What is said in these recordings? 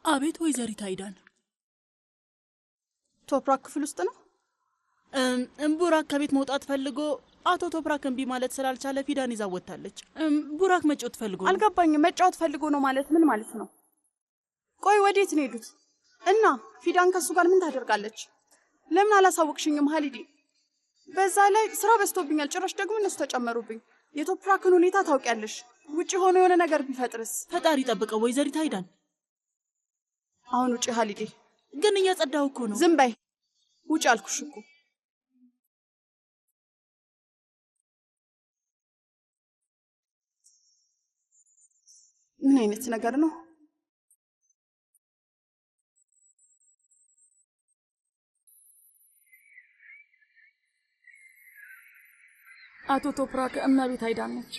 አቤት ወይዘሪት አይዳን ቶፕራክ ክፍል ውስጥ ነው ቡራክ ከቤት መውጣት ፈልጎ አቶ ቶፕራክ እንቢ ማለት ስላልቻለ ፊዳን ይዛ ወጣለች ቡራክ መጫወት ፈልጎ አልገባኝም መጫወት ፈልጎ ነው ማለት ምን ማለት ነው ቆይ ወዴት ነው ሄዱት እና ፊዳን ከሱ ጋር ምን ታደርጋለች ለምን አላሳወቅሽኝም ሀሊዲ በዛ ላይ ስራ በዝቶብኛል ጭራሽ ደግሞ እነሱ ተጨመሩብኝ የቶፕራክን ሁኔታ ታውቂያለሽ ውጪ ሆኖ የሆነ ነገር ቢፈጥርስ ፈጣሪ ጠብቀው ወይዘሪት አይዳን አሁን ውጪ ሀሊዲ ግን እያጸዳው እኮ ነው ዝም በይ ውጪ አልኩሽ እኮ ምን አይነት ነገር ነው አቶ ቶፕራክ እመቤት አይዳን ነች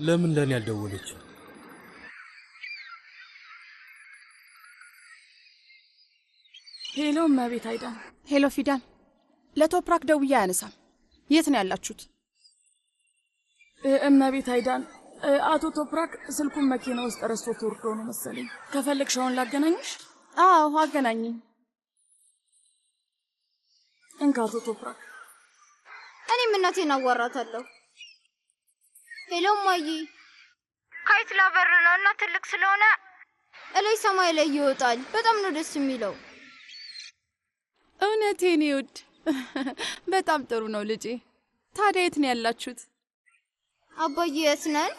ለምን ለኔ ያልደወለች ሄሎ እመቤት አይዳን ሄሎ ፊዳን ለቶፕራክ ደውዬ ያነሳም የት ነው ያላችሁት እመቤት አይዳን አቶ ቶፕራክ ስልኩን መኪና ውስጥ ረስቶት ወርዶ ነው መሰለኝ ከፈለግሽውን ላገናኝሽ አዎ አገናኝኝ እንካ አቶ ቶፕራክ እኔም እናቴን አዋራታለሁ ሄሎ ማዬ ካይት ላበር ነው እና ትልቅ ስለሆነ እላይ ሰማይ ላይ ይወጣል በጣም ነው ደስ የሚለው እውነቴን ይውድ በጣም ጥሩ ነው ልጄ ታዲያ የት ነው ያላችሁት አባዬ የት ነን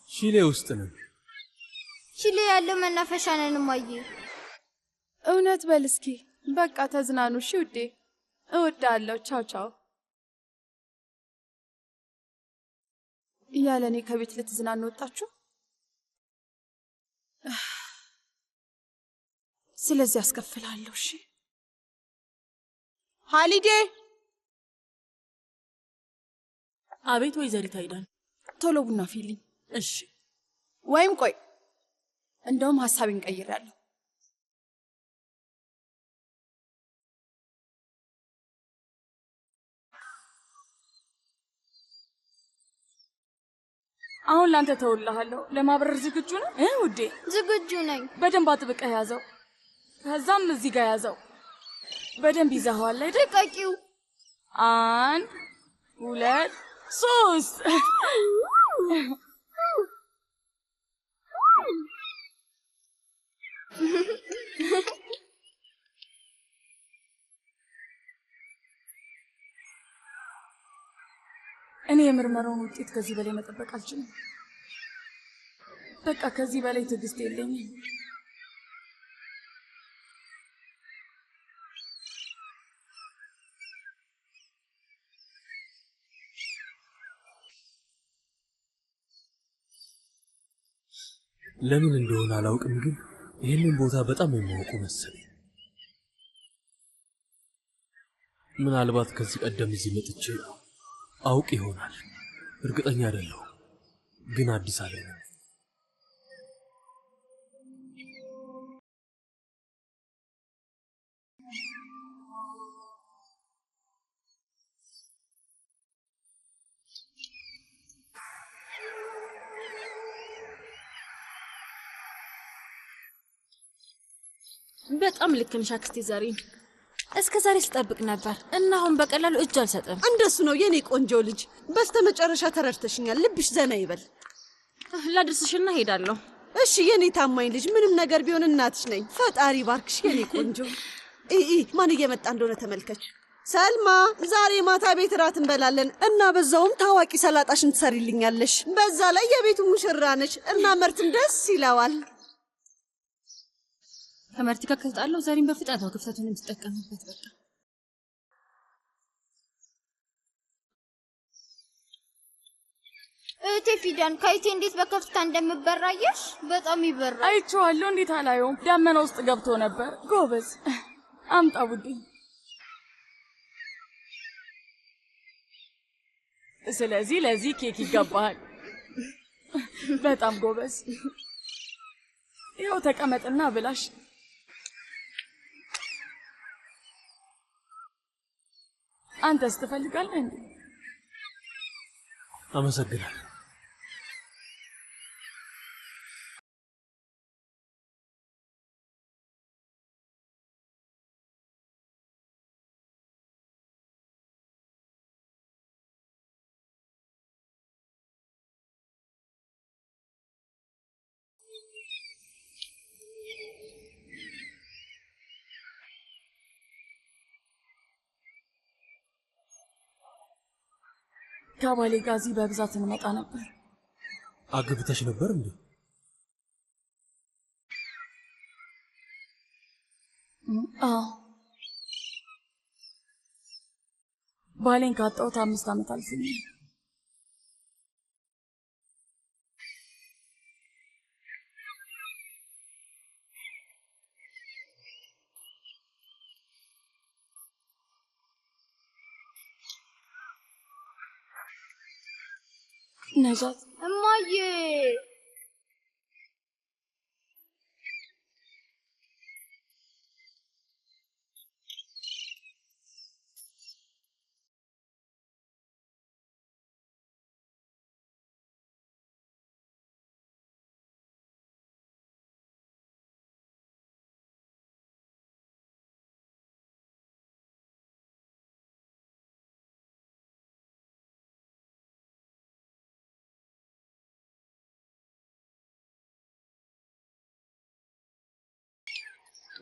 ሺሌ ውስጥ ነን ሺሌ ያለው መናፈሻ ነን ማዬ እውነት በል እስኪ በቃ ተዝናኑ እሺ ውዴ እወዳለሁ ቻው ቻው ያለኔ ከቤት ልትዝናኑ ወጣችሁ ስለዚህ አስከፍላለሁ እሺ ሀሊዴ አቤት ወይዘሪት አይዳን ቶሎ ቡና ፊልኝ እሺ ወይም ቆይ እንደውም ሐሳቤን ቀይሬያለሁ አሁን ላንተ ተውልሃለሁ ለማብረር ዝግጁ ነህ ውዴ ዝግጁ ነኝ በደንብ አጥብቀህ ያዘው ከዛም እዚህ ጋር ያዘው በደንብ ይዘኸዋል አይደል ልቀቂው 1 2 3 እኔ የምርመራውን ውጤት ከዚህ በላይ መጠበቅ አልችልም በቃ ከዚህ በላይ ትዕግስት የለኝም ለምን እንደሆነ አላውቅም ግን ይሄንን ቦታ በጣም የማውቁ መሰለኝ ምናልባት ከዚህ ቀደም እዚህ መጥቼ አውቅ ይሆናል እርግጠኛ አይደለሁ ግን አዲስ አለኝ በጣም ልክ ነሽ አክስቴ ዛሬ እስከ ዛሬ ስጠብቅ ነበር እና አሁን በቀላሉ እጅ አልሰጥም እንደሱ ነው የኔ ቆንጆ ልጅ በስተመጨረሻ ተረድተሽኛል ልብሽ ዘና ይበል ላድርስሽና ሄዳለሁ እሺ የኔ ታማኝ ልጅ ምንም ነገር ቢሆን እናትሽ ነኝ ፈጣሪ ባርክሽ የኔ ቆንጆ ማን እየመጣ እንደሆነ ተመልከች ሰልማ ዛሬ ማታ ቤት ራት እንበላለን እና በዛውም ታዋቂ ሰላጣሽን ትሰሪልኛለሽ በዛ ላይ የቤቱ ሙሽራ ነሽ እና መርትም ደስ ይለዋል ከመርቲ ጋር ከተጣለው ዛሬም በፍጥነት ነው ክፍተቱን የምትጠቀምበት በቃ እቴ ፊዳን ካይቴ እንዴት በከፍታ እንደምበራየሽ በጣም ይበራል አይቼዋለሁ እንዴት አላየውም ዳመና ውስጥ ገብቶ ነበር ጎበዝ አምጣ ውዴ ስለዚህ ለዚህ ኬክ ይገባል በጣም ጎበዝ ይኸው ተቀመጥና ብላሽ አንተስ ትፈልጋለህ እንዴ አመሰግናለሁ ከባሌ ጋር እዚህ በብዛት እንመጣ ነበር። አግብተሽ ነበር እንዴ? አዎ። ባሌን ካጣሁት 5 ዓመት አልፎኛል። ነጃት እማዬ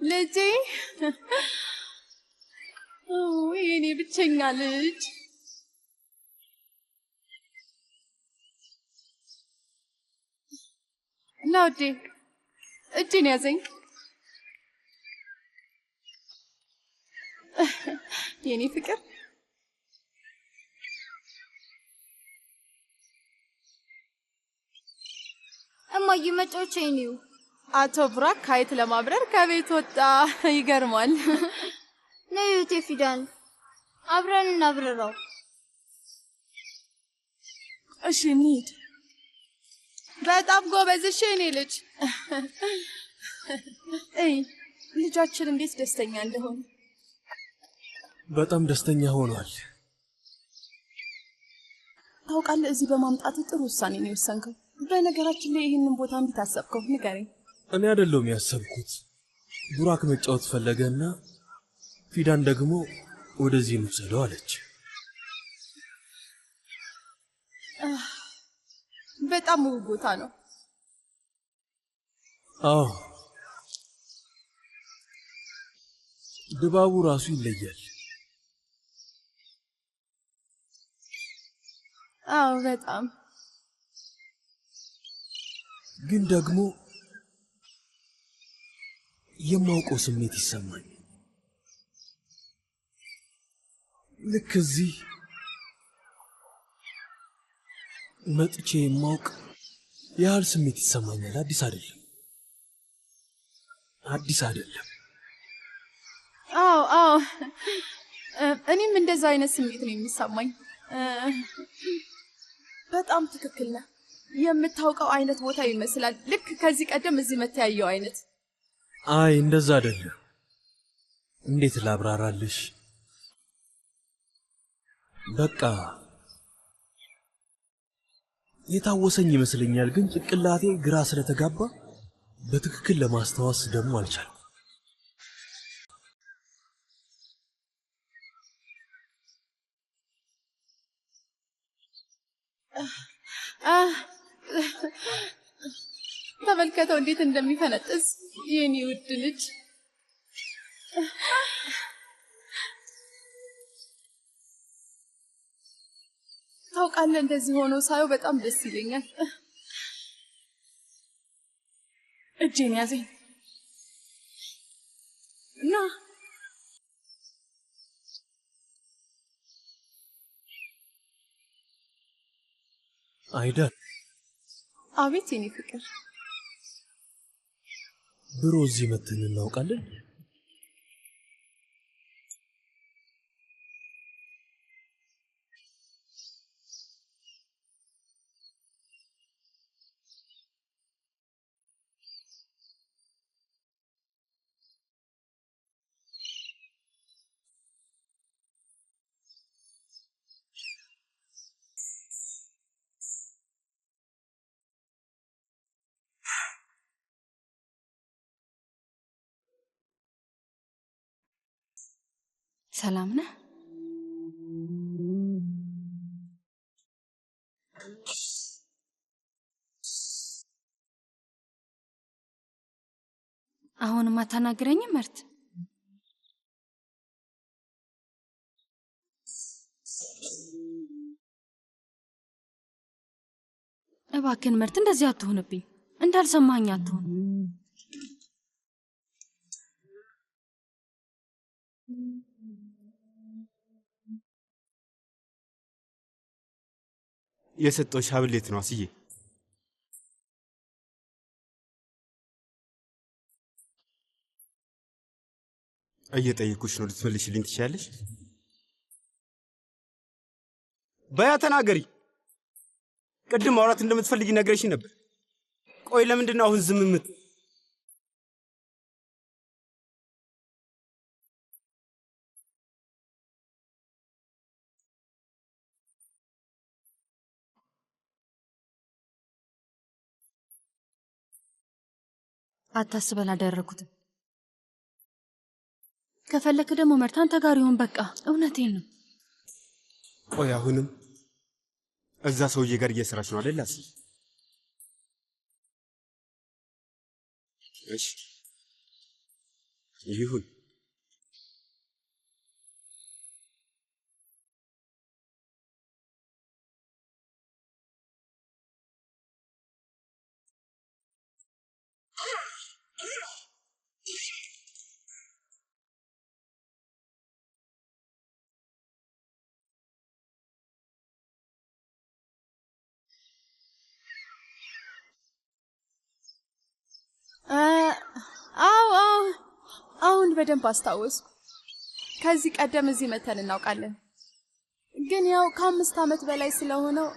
ልጄ የኔ ብቸኛ ልጅ ና ውዴ፣ እጄን ያዘኝ የኔ ፍቅር። እማዬ መጫወቻዬ ነው። አቶ ብሩክ ካይት ለማብረር ከቤት ወጣ። ይገርማል። ነይ እህቴ ፊዳን አብረን እናብረራው። እሺ እንሂድ። በጣም ጎበዝ። እሺ እኔ ልጅ ልጃችን እንዴት ደስተኛ እንደሆነ። በጣም ደስተኛ ሆኗል። ታውቃለህ፣ እዚህ በማምጣት ጥሩ ውሳኔ ነው የወሰንከው። በነገራችን ላይ ይህንን ቦታ እንዴት አሰብከው? ንገረኝ። እኔ አይደለሁም ያሰብኩት። ቡራክ መጫወት ፈለገና ፊዳን ደግሞ ወደዚህ እንውሰደው አለች። በጣም ውብ ቦታ ነው። አዎ፣ ድባቡ ራሱ ይለያል። አዎ በጣም ግን ደግሞ የማውቀው ስሜት ይሰማኝ። ልክ እዚህ መጥቼ የማውቅ ያህል ስሜት ይሰማኛል። አዲስ አይደለም፣ አዲስ አይደለም። አዎ እኔም እንደዛ አይነት ስሜት ነው የሚሰማኝ። በጣም ትክክል ነህ። የምታውቀው አይነት ቦታ ይመስላል። ልክ ከዚህ ቀደም እዚህ መተያየው አይነት። አይ እንደዛ አይደለም። እንዴት ላብራራልሽ? በቃ የታወሰኝ ይመስለኛል፣ ግን ጭንቅላቴ ግራ ስለተጋባ በትክክል ለማስታወስ ደግሞ አልቻልኩም። ተመልከተው እንዴት እንደሚፈነጥስ የኔ ውድ ልጅ። ታውቃለህ፣ እንደዚህ ሆኖ ሳየው በጣም ደስ ይለኛል። እጄን ያዘኝ ና። አይደል? አቤት የኔ ፍቅር። ድሮ እዚህ መተን እናውቃለን? ሰላም ነህ? አሁንም አታናግረኝም መርት? እባክህን መርት እንደዚህ አትሆንብኝ። እንዳልሰማኝ አትሆን። የሰጠሁሽ ሀብሌት ነው አስዬ። እየጠየኩሽ ነው፣ ልትመልሽልኝ ትችያለሽ? በያ ተናገሪ። ቅድም ማውራት እንደምትፈልጊ ነግረሽኝ ነበር። ቆይ ለምንድን ነው አሁን ዝም የምት? አታስበል፣ አደረኩትም። ከፈለክ ደግሞ መርታን ተጋሪውን በቃ እውነቴን ነው። ቆይ አሁንም እዛ ሰውዬ ጋር እየሰራሽ ነው አይደል? እሺ ይሁን። አሁን በደንብ አስታወስኩ። ከዚህ ቀደም እዚህ መተን እናውቃለን፣ ግን ያው ከ5 ዓመት በላይ ስለሆነው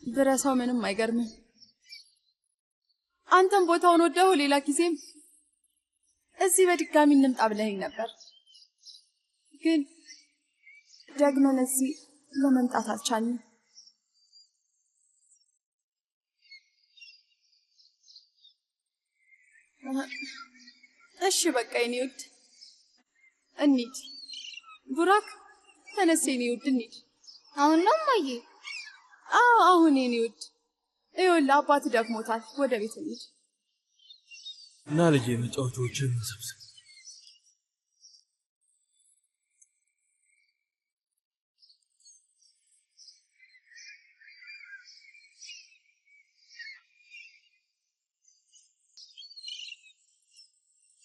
ብረሳው ምንም አይገርምም። አንተም ቦታውን ወደው ሌላ ጊዜም እዚህ በድጋሚ እንምጣ ብለኸኝ ነበር፣ ግን ደግመን እዚህ ለመምጣት አልቻልንም። እሺ በቃ የኔ ውድ እንሂድ። ቡራክ ተነስ የኔ ውድ እንሂድ። አሁን ነው እማዬ? አዎ አሁን የኔ ውድ። ይኸውልህ አባት ደክሞታል፣ ወደ ቤት እንሂድ። እና ልጄ መጫወቻዎችን ሰብስብ።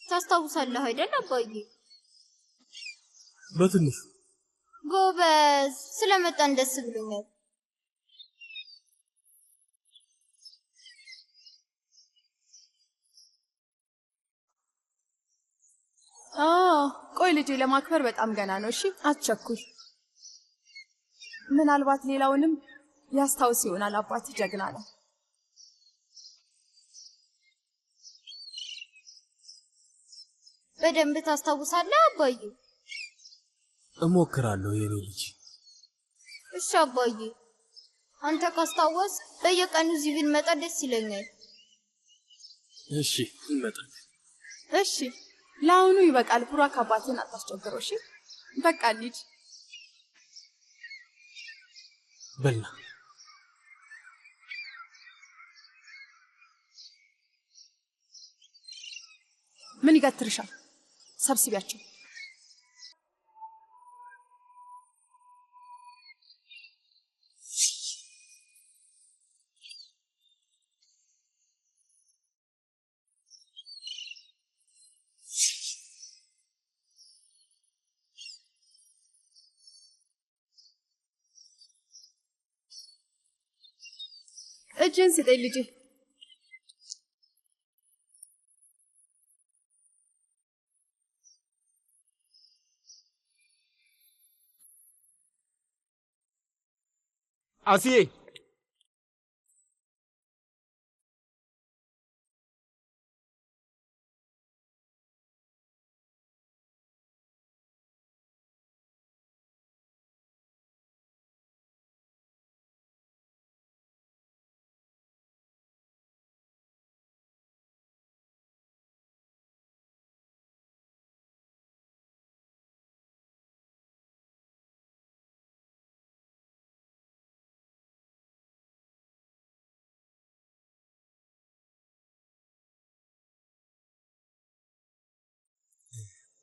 ታስታውሳለህ አይደል አባዬ? በትንሹ። ጎበዝ፣ ስለመጣን ደስ ብሎኛል። ቆይ ልጄ ለማክበር በጣም ገና ነው። እሺ አትቸኩል። ምናልባት ሌላውንም ያስታውስ ይሆናል። አባት ጀግና ነው። በደንብ ታስታውሳለህ አባዬ? እሞክራለሁ የኔ ልጅ። እሺ አባዬ፣ አንተ ካስታወስ በየቀኑ እዚህ ብንመጣ ደስ ይለኛል። እሺ እንመጣለን። እሺ ለአሁኑ ይበቃል። ቡራክ አባትን አታስቸግረው። እሺ በቃ ልጅ በልና ምን ይገትርሻል? ሰብስቢያቸው። እጅን ስጠኝ ልጄ። አስዬ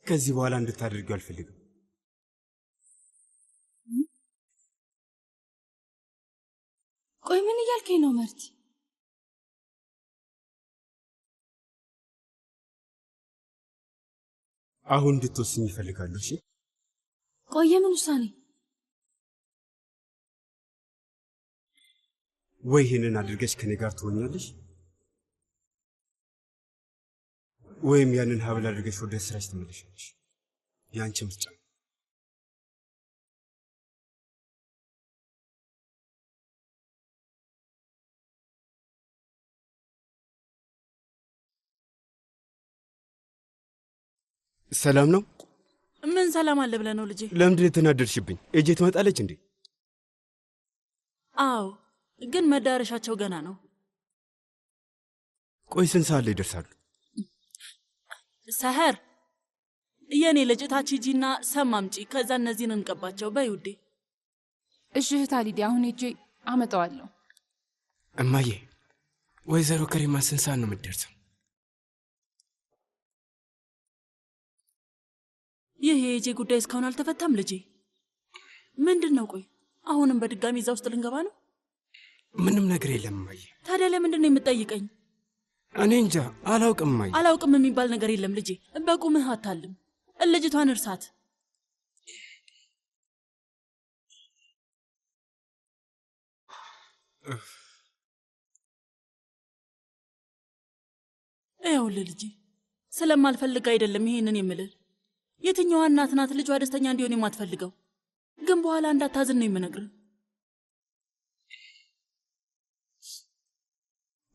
ከዚህ በኋላ እንድታደርጊው አልፈልግም። ቆይ ምን እያልከኝ ነው መርቲ? አሁን እንድትወስኝ ይፈልጋሉ። እሺ ቆየ ምን ውሳኔ? ወይ ይህንን አድርገሽ ከኔ ጋር ትሆኛለሽ ወይም ያንን ሀብል አድርገሽ ወደ ስራሽ ትመለሻለሽ። ያንቺ ምርጫ። ሰላም ነው? ምን ሰላም አለ ብለህ ነው ልጄ? ለምንድን የተናደድሽብኝ? እጄ ትመጣለች እንዴ? አዎ፣ ግን መዳረሻቸው ገና ነው። ቆይ ስንት ሰዓት ላይ ይደርሳሉ? ሰኸር የኔ ልጅ ታች ሂጂና ሰም አምጪ። ከዛ እነዚህን እንቀባቸው። በይ ውዴ። እሺ እህት ሊዲያ፣ አሁን ሄጄ አመጣዋለሁ። እማዬ፣ ወይዘሮ ከሪማ ስንት ሰዓት ነው የምትደርሰው? ይህ የጄ ጉዳይ እስካሁን አልተፈታም ልጄ። ምንድን ነው? ቆይ አሁንም በድጋሚ እዛ ውስጥ ልንገባ ነው? ምንም ነገር የለም እማዬ። ታዲያ ለምንድን ነው የምትጠይቀኝ? እኔ እንጃ አላውቅም እማዬ። አላውቅም የሚባል ነገር የለም ልጄ። በቁምህ አታልም። ልጅቷን እርሳት። ይኸውልህ ልጄ፣ ስለማልፈልግ አይደለም ይሄንን የምልህ። የትኛዋ እናት ናት ልጇ ደስተኛ እንዲሆን የማትፈልገው? ግን በኋላ እንዳታዝን ነው የምነግርህ።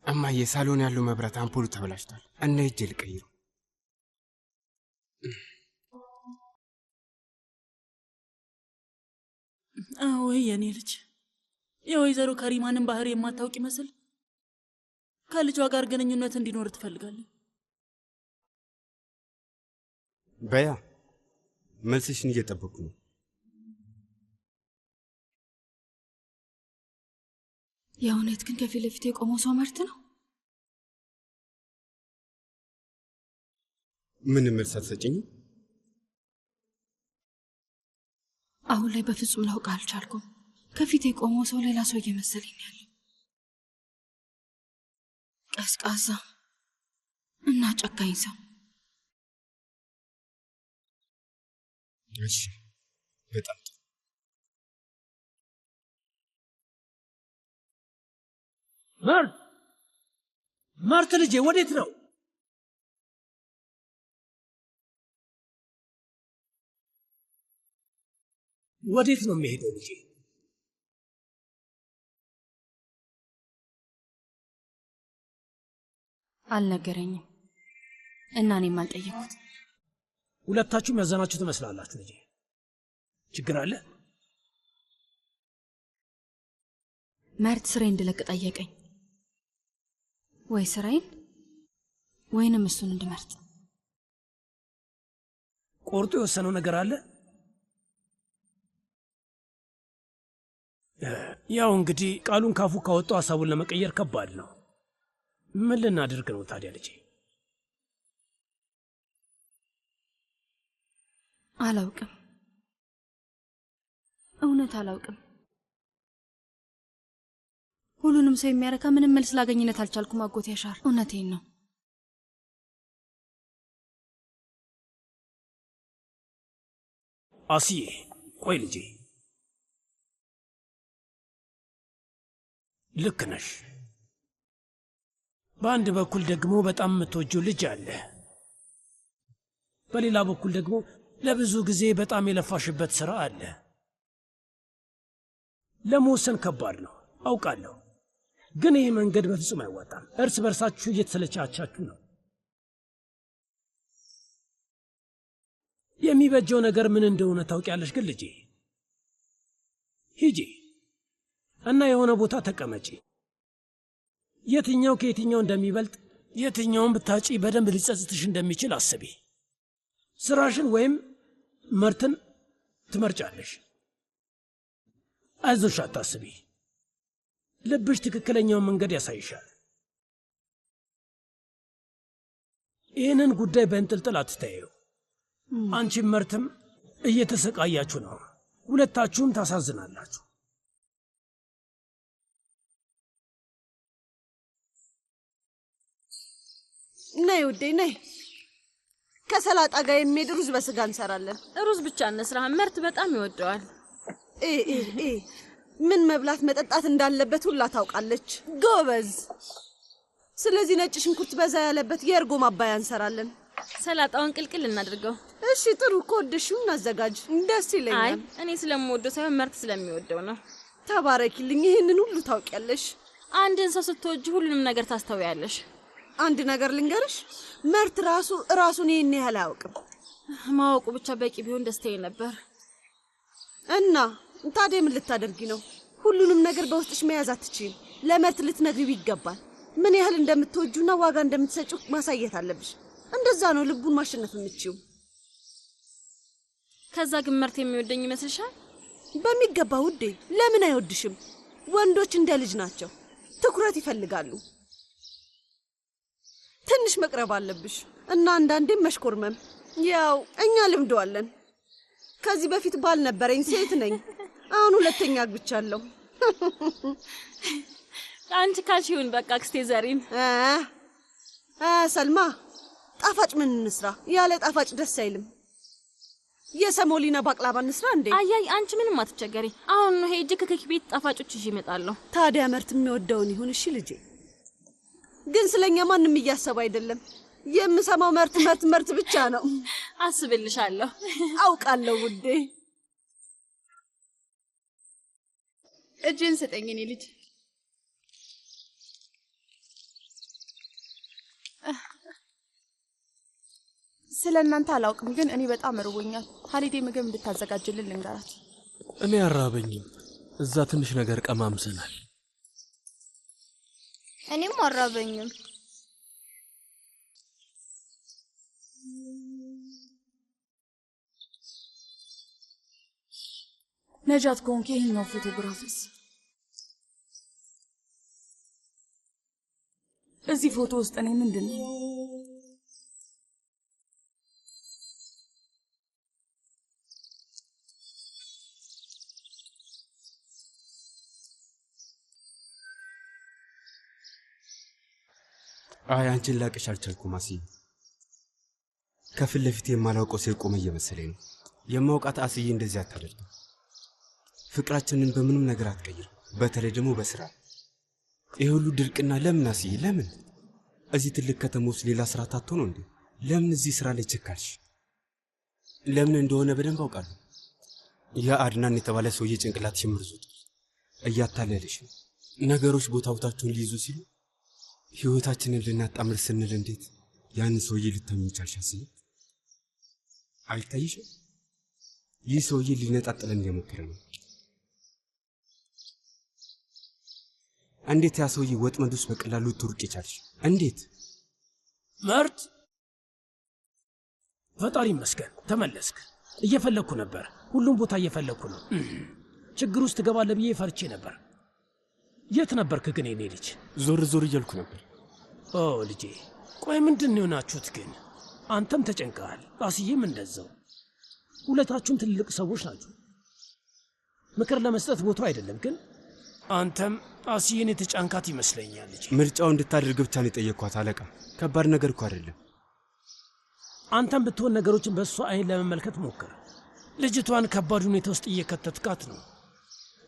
እማዬ፣ ሳሎን ያለው መብራት አምፖሉ ተበላሽቷል እና ሂጄ ልቀይረው። ወይ የኔ ልጅ፣ የወይዘሮ ከሪማንን ባህሪ የማታውቅ ይመስል ከልጇ ጋር ግንኙነት እንዲኖር ትፈልጋለህ። በያ መልስሽን እየጠበቅኩ ነው። የእውነት ግን ከፊት ለፊት የቆመው ሰው መርት ነው? ምን መልስ አትሰጭኝም? አሁን ላይ በፍጹም ላውቅ አልቻልኩም። ከፊት የቆመው ሰው ሌላ ሰው እየመሰለኝ ያለው፣ ቀዝቃዛ እና ጨካኝ ሰው። እሺ፣ በጣም ጥሩ። ማርት ልጄ፣ ወዴት ነው? ወዴት ነው የሚሄደው ልጄ? አልነገረኝም እና እኔም አልጠየኩት። ሁለታችሁም ያዘናችሁ ትመስላላችሁ ልጄ። ችግር አለ? መርት ስራዬን እንድለቅ ጠየቀኝ። ወይ ስራዬን ወይንም እሱን እንድመርጥ። ቆርጦ የወሰነው ነገር አለ? ያው እንግዲህ ቃሉን ካፉ ካወጣው ሀሳቡን ለመቀየር ከባድ ነው። ምን ልናደርግ ነው ታዲያ ልጄ? አላውቅም፣ እውነት አላውቅም። ሁሉንም ሰው የሚያረካ ምንም መልስ ላገኝነት አልቻልኩም። አጎቴ ያሻር፣ እውነቴን ነው። አስዬ፣ ቆይ ልጄ፣ ልክ ነሽ። በአንድ በኩል ደግሞ በጣም የምትወጂው ልጅ አለ፣ በሌላ በኩል ደግሞ ለብዙ ጊዜ በጣም የለፋሽበት ሥራ አለ። ለመወሰን ከባድ ነው አውቃለሁ፣ ግን ይህ መንገድ በፍጹም አይዋጣም። እርስ በርሳችሁ እየተሰለቻቻችሁ ነው። የሚበጀው ነገር ምን እንደሆነ ታውቂያለሽ። ግን ልጄ ሂጂ እና የሆነ ቦታ ተቀመጪ። የትኛው ከየትኛው እንደሚበልጥ፣ የትኛውን ብታጪ በደንብ ሊጸጽትሽ እንደሚችል አስቢ። ስራሽን ወይም መርትን ትመርጫለሽ። አይዞሽ፣ አታስቢ። ልብሽ ትክክለኛውን መንገድ ያሳይሻል። ይህንን ጉዳይ በእንጥልጥል አትታየው። አንቺም መርትም እየተሰቃያችሁ ነው። ሁለታችሁም ታሳዝናላችሁ። ነይ ውዴ ነይ። ከሰላጣ ጋር የሚሄድ ሩዝ በስጋ እንሰራለን። ሩዝ ብቻ እንስራ፣ መርት በጣም ይወደዋል። ምን መብላት መጠጣት እንዳለበት ሁላ ታውቃለች። ጎበዝ። ስለዚህ ነጭ ሽንኩርት በዛ ያለበት የእርጎ ማባያ እንሰራለን። ሰላጣውን ቅልቅል እናድርገው። እሺ ጥሩ፣ ከወደድሽው እናዘጋጅ። ደስ ይለኛል። አይ እኔ ስለምወደው ሳይሆን መርት ስለሚወደው ነው። ተባረኪልኝ፣ ይህንን ሁሉ ታውቂያለሽ። አንድን ሰው ስትወጂ ሁሉንም ነገር ታስተውያለሽ። አንድ ነገር ልንገርሽ፣ መርት ራሱን ይህን ያህል አያውቅም። ማወቁ ብቻ በቂ ቢሆን ደስታዬ ነበር። እና ታዲያ ምን ልታደርጊ ነው? ሁሉንም ነገር በውስጥሽ መያዝ አትችይም። ለመርት ልትነግሪው ይገባል። ምን ያህል እንደምትወጁና ዋጋ እንደምትሰጪው ማሳየት አለብሽ። እንደዛ ነው ልቡን ማሸነፍ የምትችይው። ከዛ ግን መርት የሚወደኝ ይመስልሻል? በሚገባ ውዴ። ለምን አይወድሽም? ወንዶች እንደ ልጅ ናቸው፣ ትኩረት ይፈልጋሉ። ትንሽ መቅረብ አለብሽ እና አንዳንዴም መሽኮርመም። ያው እኛ ልምደዋለን። ከዚህ በፊት ባል ነበረኝ፣ ሴት ነኝ። አሁን ሁለተኛ አግብቻለሁ። አንቺ ካልሽውን በቃ አክስቴ ዘሪን። ሰልማ፣ ጣፋጭ ምን እንስራ? ያለ ጣፋጭ ደስ አይልም። የሰሞሊና ባቅላባ እንስራ እንዴ? አያይ አንቺ ምንም አትቸገሪ። አሁን ነው ሄጄ ከኬክ ቤት ጣፋጮች ይዤ እመጣለሁ። ታዲያ መርት የሚወደውን ይሁን። እሺ ልጄ። ግን ስለኛ ማንም እያሰበ አይደለም። የምሰማው መርት ብቻ ነው። አስብልሻለሁ። አውቃለሁ ውዴ። እጅን ስጠኝ እኔ ልጅ። ስለ እናንተ አላውቅም፣ ግን እኔ በጣም እርቦኛል። ሀሊዴ ምግብ እንድታዘጋጅልን ልንገራት። እኔ አራበኝም። እዛ ትንሽ ነገር ቀማምሰናል። እኔም አራበኝም። ነጃት ከሆንክ ይሄኛው ፎቶግራፍስ? እዚህ ፎቶ ውስጥ እኔ ምንድን ነው? አይ አንቺን ላቅሽ አልቻልኩም አስዬ። ከፊት ለፊት የማላውቀው ሰው የቆመ እየመሰለኝ ነው። የማውቃት አስዬ እንደዚህ አታደርግም። ፍቅራችንን በምንም ነገር አትቀይርም፣ በተለይ ደግሞ በስራ። ይሄ ሁሉ ድርቅና ለምን አስዬ? ለምን እዚህ ትልቅ ከተማ ውስጥ ሌላ ስራ ታጥቶ ነው እንዴ? ለምን እዚህ ስራ ላይ ቸካልሽ? ለምን እንደሆነ በደንብ አውቃለሁ። ያ አድናን የተባለ ሰውዬ ጭንቅላትሽን መርዞት እያታለለሽ ነው። ነገሮች ቦታቸውን ሊይዙ ሲሉ ህይወታችንን ልናጣምር ስንል እንዴት ያን ሰውዬ ልታምኚ ቻልሽ አስዬ? አይታይሽም? ይህ ሰውዬ ሊነጣጥለን እየሞከረ ነው። እንዴት ያ ሰውዬ ወጥመድ ውስጥ በቀላሉ ትሩቅ ቻልሽ? እንዴት? መርት፣ ፈጣሪ ይመስገን ተመለስክ። እየፈለኩ ነበር፣ ሁሉም ቦታ እየፈለኩ ነው። ችግር ውስጥ ትገባለህ ብዬ ፈርቼ ነበር። የት ነበርክ ግን የኔ ልጅ? ዞር ዞር እያልኩ ነበር። ኦ ልጄ፣ ቆይ ምንድን ነው የሆናችሁት ግን? አንተም ተጨንቀሃል፣ አስዬም እንደዛው። ሁለታችሁም ትልቅ ሰዎች ናችሁ። ምክር ለመስጠት ቦታው አይደለም፣ ግን አንተም አስዬን የተጫንካት ይመስለኛል ልጄ። ምርጫው እንድታደርግ ብቻ ነው የጠየቅኳት አለቃ። ከባድ ነገር እኮ አይደለም። አንተም ብትሆን ነገሮችን በእሷ አይን ለመመልከት ሞክር። ልጅቷን ከባድ ሁኔታ ውስጥ እየከተትካት ነው።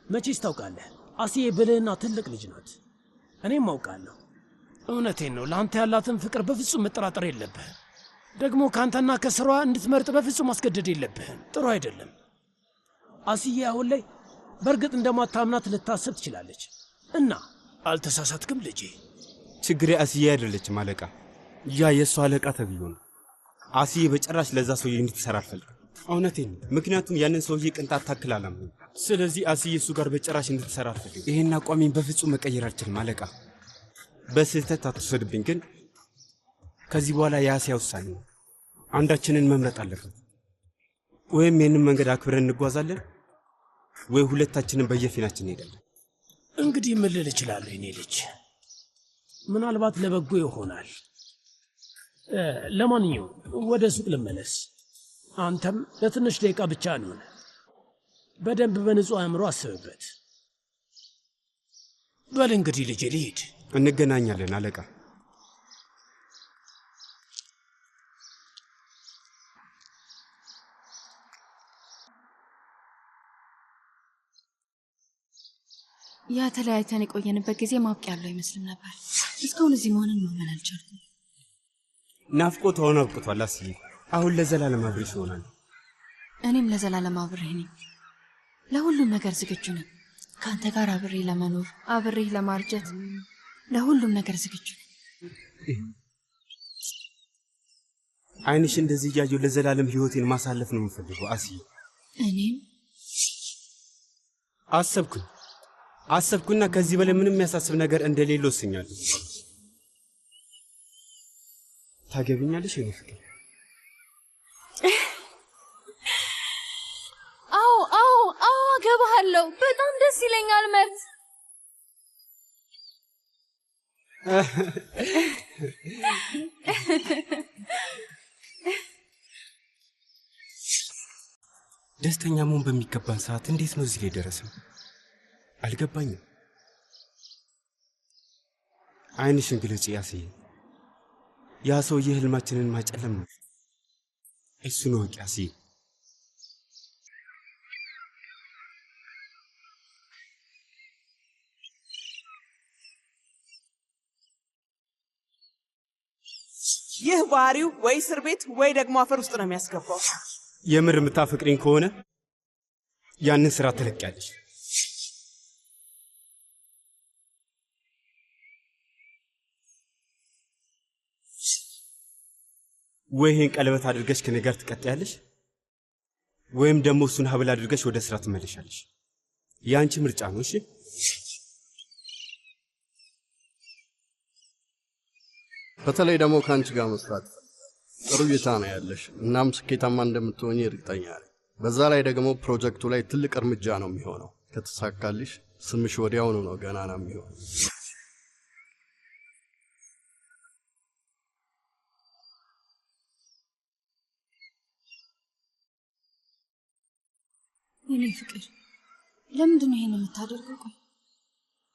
መቼስ ታውቃለህ፣ አስዬ ብልህና ትልቅ ልጅ ናት። እኔም አውቃለሁ። እውነቴን ነው። ለአንተ ያላትን ፍቅር በፍጹም መጠራጠር የለብህ። ደግሞ ከአንተና ከስሯ እንድትመርጥ በፍጹም ማስገደድ የለብህም። ጥሩ አይደለም። አስዬ አሁን ላይ በእርግጥ እንደማታምናት ልታስብ ትችላለች እና አልተሳሳትክም ልጄ። ችግሬ አስዬ አይደለችም አለቃ። ያ የእሷ አለቃ ተብዮ ነው። አስዬ በጭራሽ ለዛ ሰውዬ እንድትሰራ አልፈልግም። እውነቴን ነው። ምክንያቱም ያንን ሰውዬ ቅንጣት ታክል አላምንም። ስለዚህ አስዬ እሱ ጋር በጭራሽ እንድትሰራ አልፈልግም። ይሄን አቋሜን በፍጹም መቀየር አልችልም አለቃ። በስህተት አትወሰድብኝ፣ ግን ከዚህ በኋላ የአስያ ውሳኔ ነው። አንዳችንን መምረጥ አለብን። ወይም ይህንን መንገድ አክብረን እንጓዛለን፣ ወይ ሁለታችንን በየፊናችን እንሄዳለን። እንግዲህ ምን ልል እችላለሁ የኔ ልጅ? ምናልባት ለበጎ ይሆናል። ለማንኛውም ወደ ሱቅ ልመለስ። አንተም ለትንሽ ደቂቃ ብቻ እንሆን። በደንብ በንጹህ አእምሮ አስብበት። በል እንግዲህ ልጄ ልሂድ። እንገናኛለን አለቃ። ያ ተለያይተን የቆየንበት ጊዜ ማብቂያ ያለው አይመስልም ነበር። እስካሁን እዚህ መሆንን ማመን አልቻልኩም። ናፍቆት ሆኖ አብቅቷል አስዬ። አሁን ለዘላለም አብሬሽ ይሆናል። እኔም ለዘላለም አብሬህ ነኝ። ለሁሉም ነገር ዝግጁ ነኝ። ከአንተ ጋር አብሬ ለመኖር፣ አብሬህ ለማርጀት፣ ለሁሉም ነገር ዝግጁ ነኝ። አይንሽ እንደዚህ እያየሁ ለዘላለም ህይወቴን ማሳለፍ ነው የምፈልገው አስዬ። እኔም አሰብኩና ከዚህ በላይ ምንም የሚያሳስብ ነገር እንደሌለ ወስኛለሁ። ታገቢኛለሽ የኔ ፍቅር? አዎ አገባሃለሁ። በጣም ደስ ይለኛል መርት። ደስተኛ መሆን በሚገባን ሰዓት እንዴት ነው እዚህ ላይ ደረሰው? አልገባኝም። አይንሽን ግለጪ አስዬ። ያ ሰውዬ ህልማችንን ማጨለም ነው። እሱን ወቂ አስዬ። ይህ ባህሪው ወይ እስር ቤት ወይ ደግሞ አፈር ውስጥ ነው የሚያስገባው። የምር የምታፈቅሪኝ ከሆነ ያንን ስራ ትለቂያለሽ። ወይ ይሄን ቀለበት አድርገሽ ከኔ ጋር ትቀጥያለሽ፣ ወይም ደግሞ እሱን ሀብል አድርገሽ ወደ ስራ ትመለሻለሽ። ያንቺ ምርጫ ነው። እሺ በተለይ ደግሞ ከአንቺ ጋር መስራት ጥሩ እይታ ነው ያለሽ። እናም ስኬታማ እንደምትሆኚ እርግጠኛ ነኝ። በዛ ላይ ደግሞ ፕሮጀክቱ ላይ ትልቅ እርምጃ ነው የሚሆነው። ከተሳካልሽ ስምሽ ወዲያውኑ ነው ገናና የሚሆነው። የኔ ፍቅር ለምንድን ነው ይሄን የምታደርገው?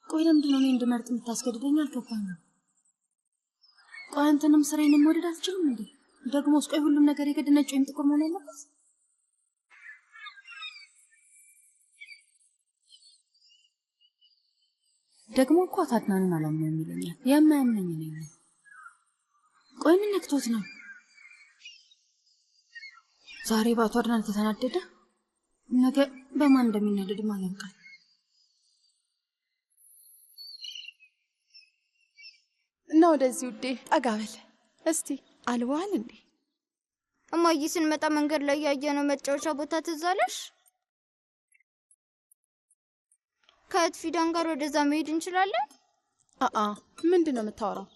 ቆይ ለምንድን ነው እኔ እንድመርጥ የምታስገድደኝ? አልገባኝም። ቆይ አንተንም ስራዬንም መውደድ አትችልም እንዴ? ደግሞ ቆይ ሁሉም ነገር የግድ ነጭ ወይም ጥቁር መሆን አለበት? ደግሞ እኮ አታድናንን አላምነውም ይለኛል። የማያምነኝ ነው። ቆይ ምን ነክቶት ነው? ዛሬ በአቶ አድናን ከተናደደ ነገ በማን እንደሚናደድ ማን ያውቃል? እና ወደዚህ ውዴ ጠጋ በል እስቲ። አልዋል እንዴ? እማዬ ስንመጣ መንገድ ላይ ያየነው መጫወቻ ቦታ ትዝ አለሽ? ከእህት ፊዳን ጋር ወደዛ መሄድ እንችላለን? ምንድን ነው የምታወራው?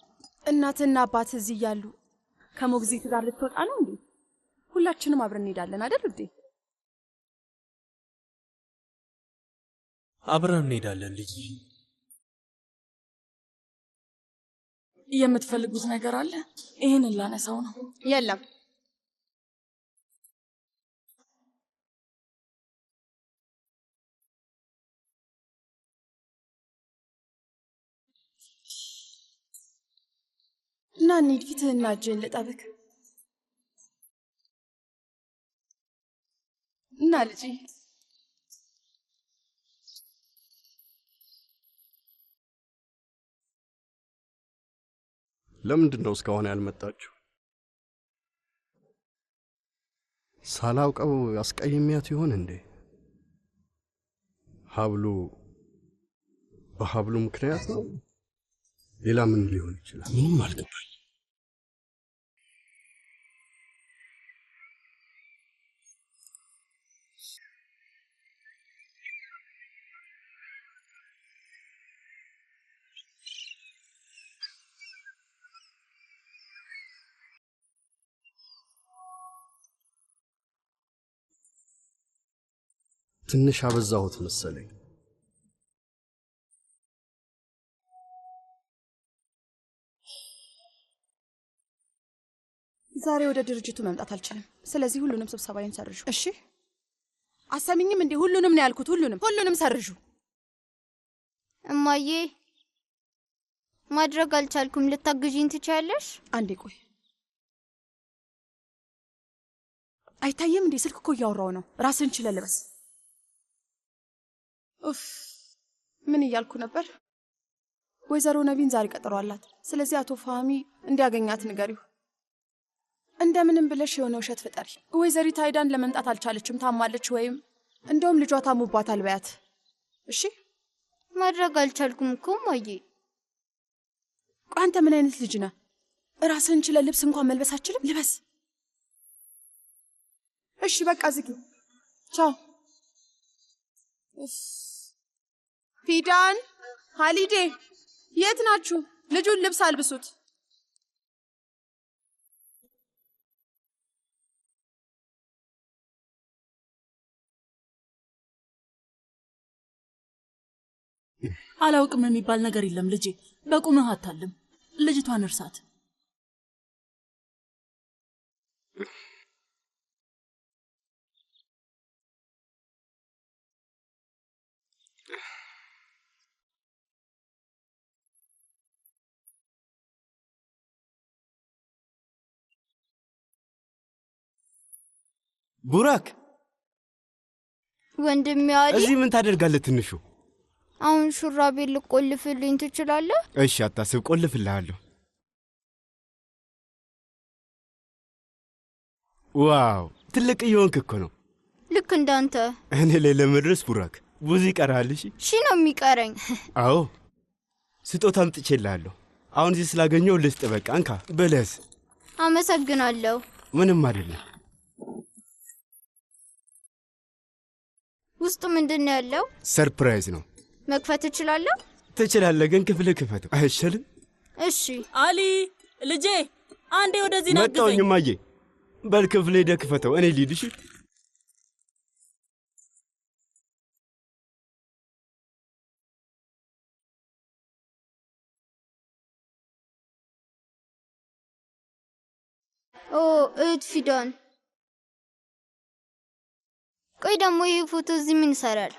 እናትና አባት እዚህ እያሉ ከሞግዚት ጋር ልትወጣ ነው እንዴ? ሁላችንም አብረን እንሄዳለን አይደል ውዴ? አብረን እንሄዳለን ልጅ። የምትፈልጉት ነገር አለ? ይሄንን ላነሳው ነው። የለም እና እንሂድ። ፊትህና እጅህን ልጠብቅ እና ልጄ ለምንድን ነው እስካሁን ያልመጣችሁ? ሳላውቀው አስቀይሜያት ይሆን እንዴ? በሀብሉ ምክንያት ነው? ሌላ ምን ሊሆን ይችላል? ምንም አልገባኝ። ትንሽ አበዛሁት መሰለኝ። ዛሬ ወደ ድርጅቱ መምጣት አልችልም። ስለዚህ ሁሉንም ስብሰባዬን ሰርዡ። እሺ? አሰሚኝም እንዴ? ሁሉንም ነው ያልኩት። ሁሉንም ሰርዡ። እማዬ ማድረግ አልቻልኩም። ልታግዢኝ ትችያለሽ? አንዴ ቆይ። አይታየም እንዴ? ስልክ እኮ እያወራው ነው። ራስን ችለህ ልበስ። ኡፍ ምን እያልኩ ነበር? ወይዘሮ ነቢን ዛሬ ቀጠሮ አላት። ስለዚህ አቶ ፋሚ እንዲያገኛት ንገሪው። እንደምንም ብለሽ የሆነ ውሸት ፍጠሪ። ወይዘሪት አይዳን ለመምጣት አልቻለችም፣ ታማለች፣ ወይም እንደውም ልጇ ታሙባታል በያት። እሺ? ማድረግ አልቻልኩም እኮ እማዬ። ቆይ አንተ ምን አይነት ልጅ ነህ? ራስህን ችለህ ልብስ እንኳን መልበስ አትችልም? ልበስ። እሺ በቃ ዝጊ። ቻው። ፊዳን፣ ሀሊዴ የት ናችሁ? ልጁን ልብስ አልብሱት። አላውቅም የሚባል ነገር የለም ልጄ። በቁምህ አታልም። ልጅቷን እርሳት። ቡራክ ወንድሜ አሊ፣ እዚህ ምን ታደርጋለህ? ትንሹ አሁን ሹራቤን ልቆልፍልኝ ትችላለህ? እሺ አታስብ፣ ቆልፍልሃለሁ። ዋው ትልቅ እየሆንክ እኮ ነው። ልክ እንዳንተ። እኔ ላይ ለመድረስ ቡራክ ብዙ ይቀርሃል። እሺ ነው የሚቀረኝ። አዎ ስጦታ አምጥቼልሃለሁ። አሁን እዚህ ስላገኘው ልስጥ። በቃ እንካ በለስ። አመሰግናለሁ። ምንም አይደለም። ውስጡ ምንድን ነው ያለው? ሰርፕራይዝ ነው። መክፈት እችላለሁ? ትችላለህ፣ ግን ክፍል ክፈተው አይሻልም? እሺ። አሊ ልጄ አንዴ ወደዚህ ና። መጣሁኝ እማዬ። በል ክፍል ሄደህ ክፈተው። እኔ ልሂድ። እሺ እህት ፊዳን፣ ቆይ ደግሞ ይሄ ፎቶ እዚህ ምን ይሰራል?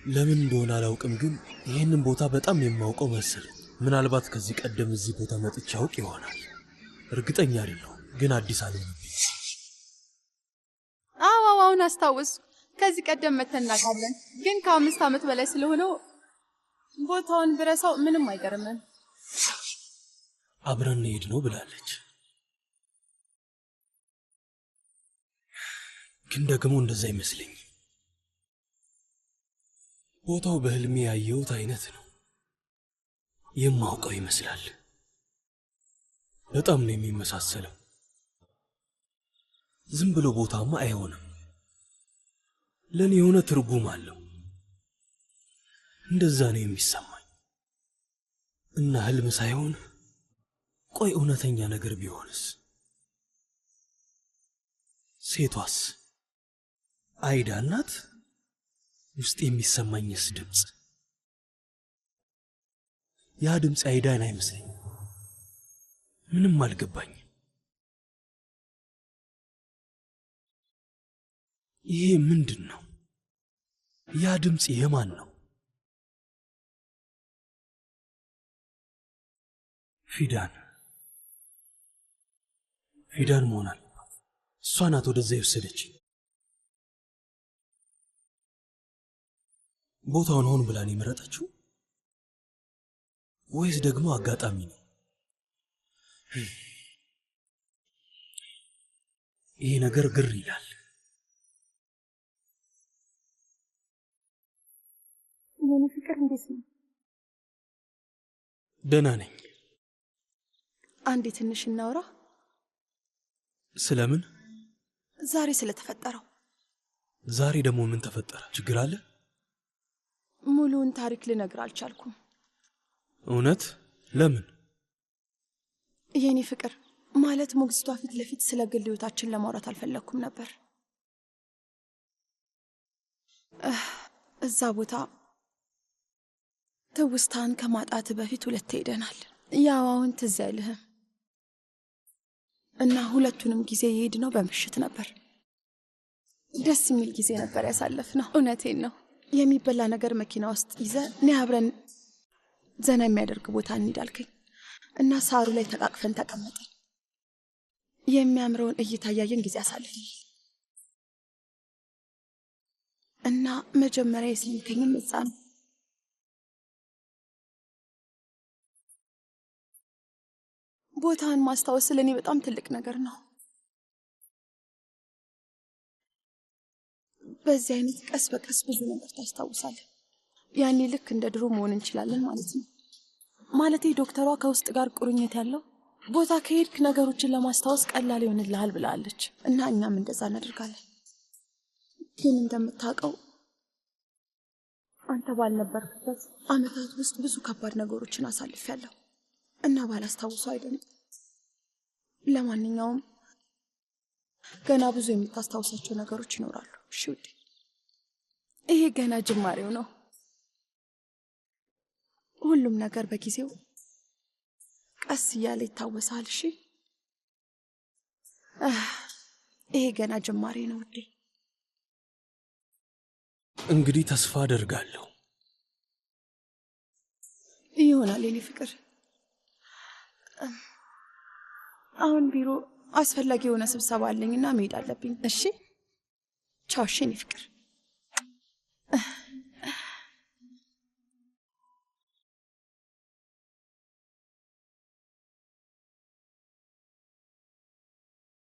ለምን እንደሆነ አላውቅም፣ ግን ይህንን ቦታ በጣም የማውቀው መሰለኝ። ምናልባት ከዚህ ቀደም እዚህ ቦታ መጥቼ አውቅ ይሆናል። እርግጠኛ አይደለሁም፣ ግን አዲስ አልሆነብኝ። አዎ አሁን አስታውስ። ከዚህ ቀደም መተን እናውቃለን፣ ግን ከ5 ዓመት በላይ ስለሆነው ቦታውን ብረሳው ምንም አይገርምም። አብረን እንሄድ ነው ብላለች፣ ግን ደግሞ እንደዛ አይመስለኝም። ቦታው በህልሜ ያየሁት አይነት ነው። የማውቀው ይመስላል። በጣም ነው የሚመሳሰለው። ዝም ብሎ ቦታማ አይሆንም። ለኔ የሆነ ትርጉም አለው። እንደዛ ነው የሚሰማኝ። እና ህልም ሳይሆን ቆይ እውነተኛ ነገር ቢሆንስ? ሴቷስ አይዳ ናት? ውስጥ የሚሰማኝስ ድምፅ? ያ ድምፅ አይዳን አይመስለኝም። ምንም አልገባኝም። ይሄ ምንድን ነው? ያ ድምፅ የማን ነው? ፊዳን መሆን አለባት። እሷ ናት ወደዛ የወሰደች። ቦታውን ሆን ብላን የመረጠችው ወይስ ደግሞ አጋጣሚ ነው? ይሄ ነገር ግር ይላል። የኔ ፍቅር እንዴት ነው? ደህና ነኝ። አንዴ ትንሽ እናውራ። ስለምን? ዛሬ ስለተፈጠረው። ዛሬ ደግሞ ምን ተፈጠረ? ችግር አለ? ሙሉውን ታሪክ ልነግር አልቻልኩም። እውነት? ለምን? የኔ ፍቅር ማለት ሞግዚቷ ፊት ለፊት ስለ ግል ህይወታችን ለማውራት አልፈለኩም ነበር። እዛ ቦታ ትውስታን ከማጣት በፊት ሁለት ሄደናል። ያው አሁን ትዝ አይልህም? እና ሁለቱንም ጊዜ የሄድነው በምሽት ነበር። ደስ የሚል ጊዜ ነበር ያሳለፍነው። እውነቴን ነው። የሚበላ ነገር መኪና ውስጥ ይዘ እኔ አብረን ዘና የሚያደርግ ቦታ እንሂዳልከኝ እና ሳሩ ላይ ተቃቅፈን ተቀመጠን የሚያምረውን እይታ ያየን ጊዜ አሳልፈን እና መጀመሪያ የስንከኝም እዛ ነው። ቦታን ማስታወስ ለኔ በጣም ትልቅ ነገር ነው። በዚህ አይነት ቀስ በቀስ ብዙ ነገር ታስታውሳለህ። ያኔ ልክ እንደ ድሮ መሆን እንችላለን ማለት ነው። ማለቴ ዶክተሯ ከውስጥ ጋር ቁርኝት ያለው ቦታ ከሄድክ ነገሮችን ለማስታወስ ቀላል ይሆንልሃል ብላለች እና እኛም እንደዛ እናደርጋለን። ግን እንደምታውቀው አንተ ባልነበርክበት አመታት ውስጥ ብዙ ከባድ ነገሮችን አሳልፌያለሁ እና ባላስታውሰው አይደለም። ለማንኛውም ገና ብዙ የምታስታውሳቸው ነገሮች ይኖራሉ። እሺ ውዴ፣ ይሄ ገና ጅማሬው ነው። ሁሉም ነገር በጊዜው ቀስ እያለ ይታወሳል። እሺ፣ ይሄ ገና ጅማሬ ነው ውዴ። እንግዲህ ተስፋ አደርጋለሁ ይሆናል የኔ ፍቅር። አሁን ቢሮ አስፈላጊ የሆነ ስብሰባ አለኝና መሄድ አለብኝ። እሺ ቻው። እሺ የኔ ፍቅር።